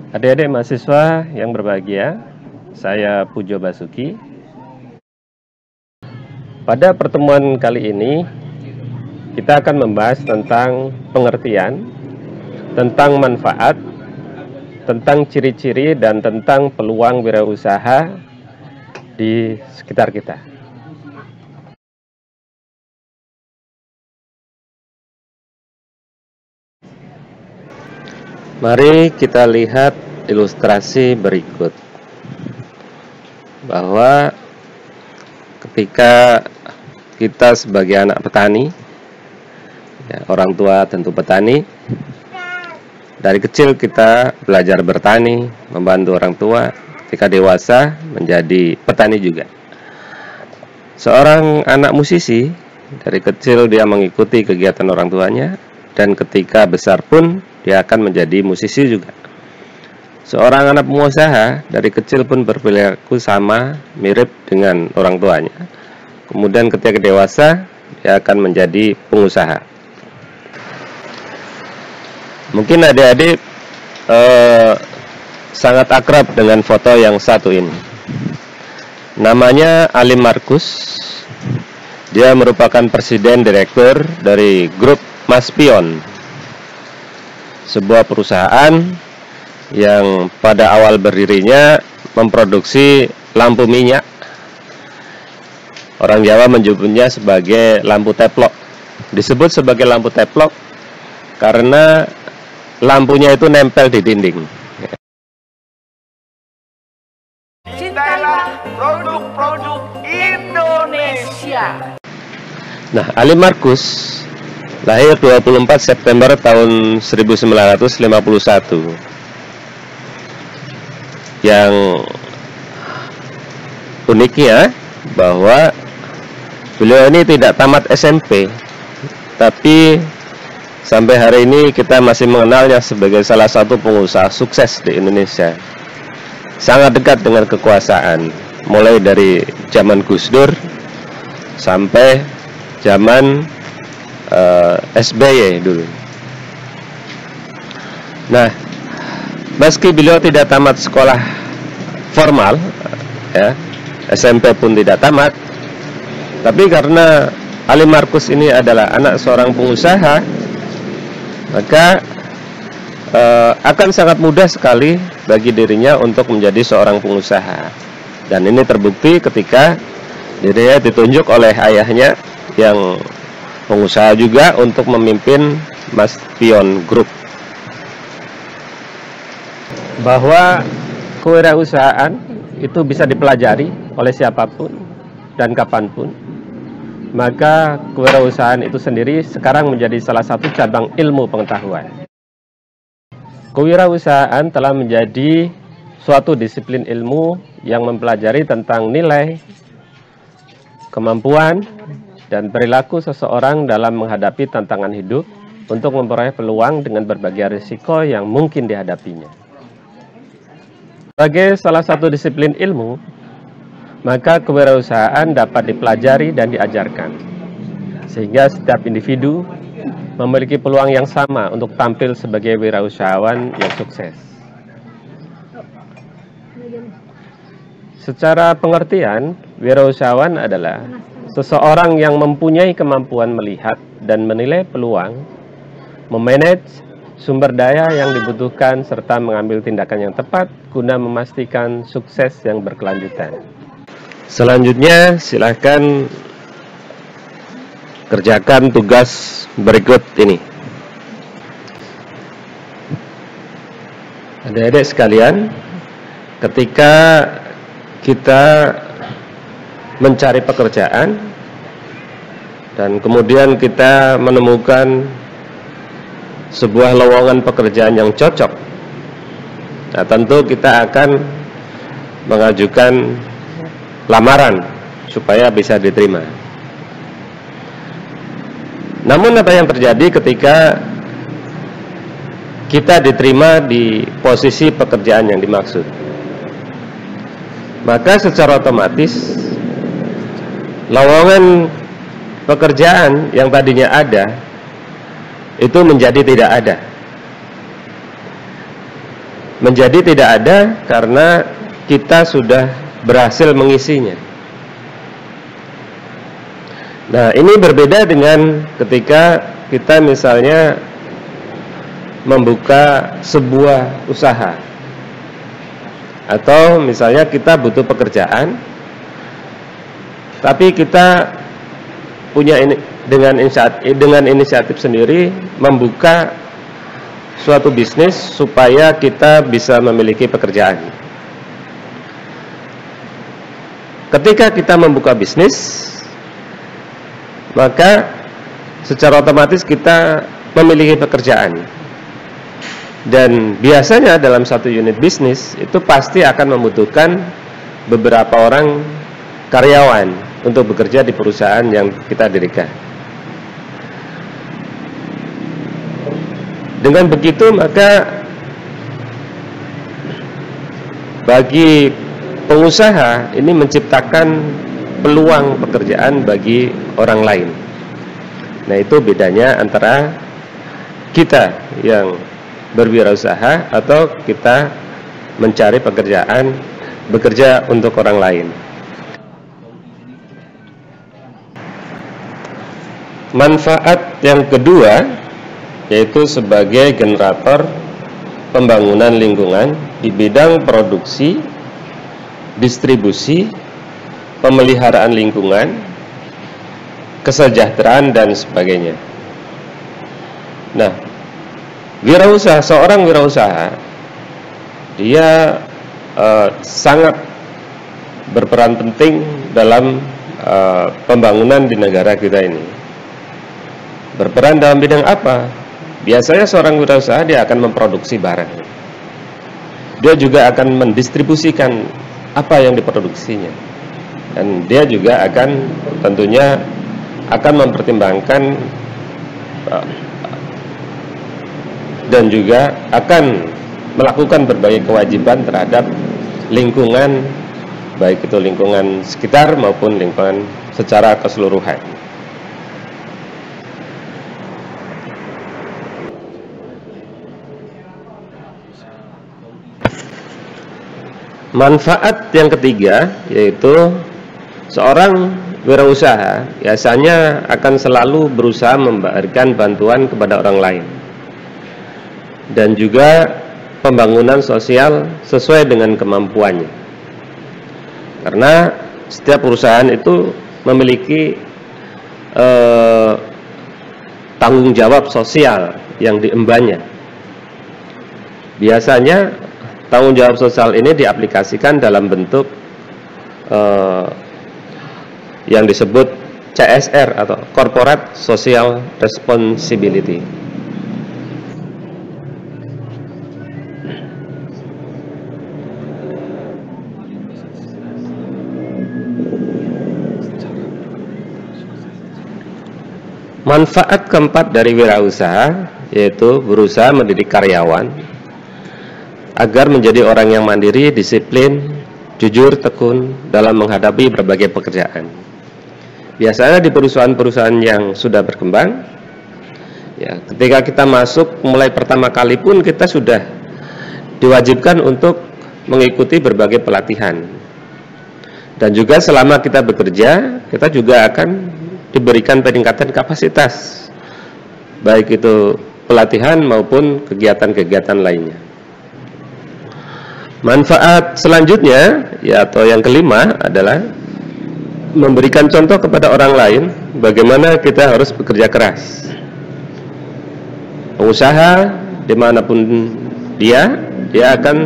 Adik-adik mahasiswa yang berbahagia, saya Pujo Basuki. Pada pertemuan kali ini, kita akan membahas tentang pengertian, tentang manfaat, tentang ciri-ciri, dan tentang peluang wirausaha di sekitar kita. Mari kita lihat ilustrasi berikut, bahwa ketika kita sebagai anak petani, ya, orang tua tentu petani, dari kecil kita belajar bertani, membantu orang tua, ketika dewasa menjadi petani juga. Seorang anak musisi, dari kecil dia mengikuti kegiatan orang tuanya, dan ketika besar pun dia akan menjadi musisi juga. Seorang anak pengusaha dari kecil pun berperilaku sama, mirip dengan orang tuanya. Kemudian ketika dewasa dia akan menjadi pengusaha. Mungkin adik-adik sangat akrab dengan foto yang satu ini. Namanya Ali Markus. Dia merupakan presiden direktur dari grup Maspion, sebuah perusahaan yang pada awal berdirinya memproduksi lampu minyak. Orang Jawa menyebutnya sebagai lampu teplok. Disebut sebagai lampu teplok karena lampunya itu nempel di dinding. Cintailah produk-produk Indonesia. Nah, Ali Markus lahir 24 September tahun 1951. Yang uniknya bahwa beliau ini tidak tamat SMP, tapi sampai hari ini kita masih mengenalnya sebagai salah satu pengusaha sukses di Indonesia. Sangat dekat dengan kekuasaan, mulai dari zaman Gus Dur sampai zaman SBY dulu. Nah, meski beliau tidak tamat sekolah formal, ya, SMP pun tidak tamat, tapi karena Ali Markus ini adalah anak seorang pengusaha, maka akan sangat mudah sekali bagi dirinya untuk menjadi seorang pengusaha. Dan ini terbukti ketika dirinya ditunjuk oleh ayahnya yang pengusaha juga untuk memimpin Maspion Group. Bahwa kewirausahaan itu bisa dipelajari oleh siapapun dan kapanpun, maka kewirausahaan itu sendiri sekarang menjadi salah satu cabang ilmu pengetahuan. Kewirausahaan telah menjadi suatu disiplin ilmu yang mempelajari tentang nilai, kemampuan, dan perilaku seseorang dalam menghadapi tantangan hidup untuk memperoleh peluang dengan berbagai risiko yang mungkin dihadapinya. Sebagai salah satu disiplin ilmu, maka kewirausahaan dapat dipelajari dan diajarkan, sehingga setiap individu memiliki peluang yang sama untuk tampil sebagai wirausahawan yang sukses. Secara pengertian, wirausahawan adalah seseorang yang mempunyai kemampuan melihat dan menilai peluang, memanage sumber daya yang dibutuhkan, serta mengambil tindakan yang tepat guna memastikan sukses yang berkelanjutan. Selanjutnya, silakan kerjakan tugas berikut ini. Adik-adik sekalian, ketika kita mencari pekerjaan dan kemudian kita menemukan sebuah lowongan pekerjaan yang cocok, nah tentu kita akan mengajukan lamaran supaya bisa diterima. Namun apa yang terjadi ketika kita diterima di posisi pekerjaan yang dimaksud? Maka secara otomatis lowongan pekerjaan yang tadinya ada itu menjadi tidak ada. menjadi tidak ada karena kita sudah berhasil mengisinya. Nah, ini berbeda dengan ketika kita misalnya membuka sebuah usaha, atau misalnya kita butuh pekerjaan, tapi kita punya dengan inisiatif sendiri membuka suatu bisnis supaya kita bisa memiliki pekerjaan. Ketika kita membuka bisnis, maka secara otomatis kita memiliki pekerjaan. Dan biasanya dalam satu unit bisnis itu pasti akan membutuhkan beberapa orang karyawan untuk bekerja di perusahaan yang kita dirikan. Dengan begitu, maka bagi pengusaha ini menciptakan peluang pekerjaan bagi orang lain. Nah, itu bedanya antara kita yang berwirausaha atau kita mencari pekerjaan, bekerja untuk orang lain. Manfaat yang kedua yaitu sebagai generator pembangunan lingkungan di bidang produksi, distribusi, pemeliharaan lingkungan, kesejahteraan, dan sebagainya. Nah, seorang wirausaha dia sangat berperan penting dalam pembangunan di negara kita ini. Berperan dalam bidang apa? Biasanya seorang wirausaha dia akan memproduksi barang. Dia juga akan mendistribusikan apa yang diproduksinya. Dan dia juga akan tentunya akan mempertimbangkan dan juga akan melakukan berbagai kewajiban terhadap lingkungan, baik itu lingkungan sekitar maupun lingkungan secara keseluruhan. Manfaat yang ketiga yaitu seorang wirausaha biasanya akan selalu berusaha memberikan bantuan kepada orang lain dan juga pembangunan sosial sesuai dengan kemampuannya. Karena setiap perusahaan itu memiliki tanggung jawab sosial yang diembannya. Biasanya tanggung jawab sosial ini diaplikasikan dalam bentuk yang disebut CSR atau Corporate Social Responsibility. Manfaat keempat dari wirausaha yaitu berusaha mendidik karyawan agar menjadi orang yang mandiri, disiplin, jujur, tekun dalam menghadapi berbagai pekerjaan. Biasanya di perusahaan-perusahaan yang sudah berkembang, ya, ketika kita masuk mulai pertama kali pun kita sudah diwajibkan untuk mengikuti berbagai pelatihan. Dan juga selama kita bekerja, kita juga akan diberikan peningkatan kapasitas, baik itu pelatihan maupun kegiatan-kegiatan lainnya. Manfaat selanjutnya, ya, atau yang kelima adalah memberikan contoh kepada orang lain bagaimana kita harus bekerja keras. Pengusaha dimanapun dia akan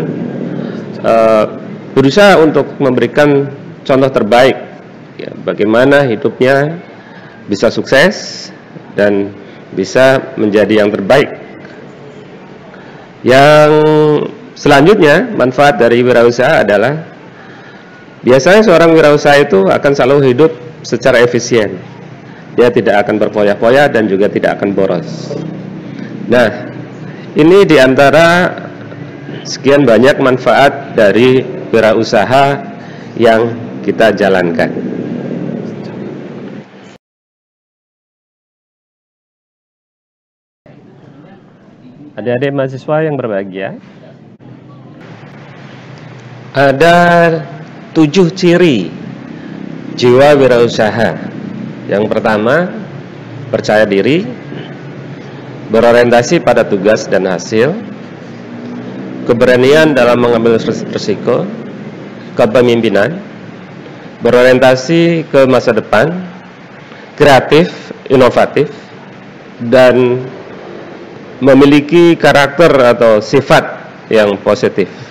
berusaha untuk memberikan contoh terbaik, ya, bagaimana hidupnya bisa sukses dan bisa menjadi yang terbaik. Yang selanjutnya, manfaat dari wirausaha adalah biasanya seorang wirausaha itu akan selalu hidup secara efisien. Dia tidak akan berfoya-foya dan juga tidak akan boros. Nah, ini diantara sekian banyak manfaat dari wirausaha yang kita jalankan. Adik-adik mahasiswa yang berbahagia, Ada 7 ciri jiwa wirausaha. Yang pertama, percaya diri, berorientasi pada tugas dan hasil, keberanian dalam mengambil risiko, kepemimpinan, berorientasi ke masa depan, kreatif, inovatif, dan memiliki karakter atau sifat yang positif.